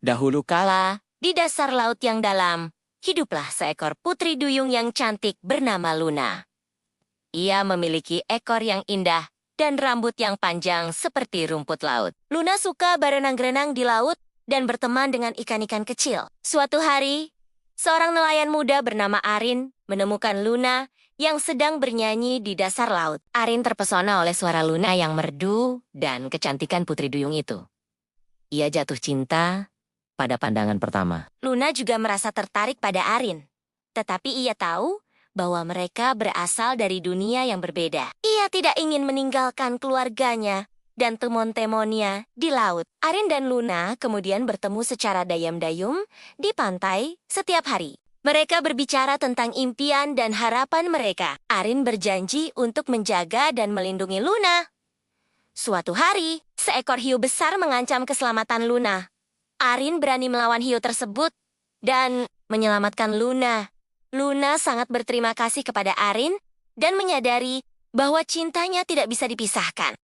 Dahulu kala, di dasar laut yang dalam, hiduplah seekor putri duyung yang cantik bernama Luna. Ia memiliki ekor yang indah dan rambut yang panjang seperti rumput laut. Luna suka berenang-renang di laut dan berteman dengan ikan-ikan kecil. Suatu hari, seorang nelayan muda bernama Arin menemukan Luna yang sedang bernyanyi di dasar laut. Arin terpesona oleh suara Luna yang merdu dan kecantikan putri duyung itu. Ia jatuh cinta pada pandangan pertama. Luna juga merasa tertarik pada Arin. Tetapi ia tahu bahwa mereka berasal dari dunia yang berbeda. Ia tidak ingin meninggalkan keluarganya dan temon-temonnya di laut. Arin dan Luna kemudian bertemu secara dayam-dayum di pantai setiap hari. Mereka berbicara tentang impian dan harapan mereka. Arin berjanji untuk menjaga dan melindungi Luna. Suatu hari, seekor hiu besar mengancam keselamatan Luna. Arin berani melawan hiu tersebut dan menyelamatkan Luna. Luna sangat berterima kasih kepada Arin dan menyadari bahwa cintanya tidak bisa dipisahkan.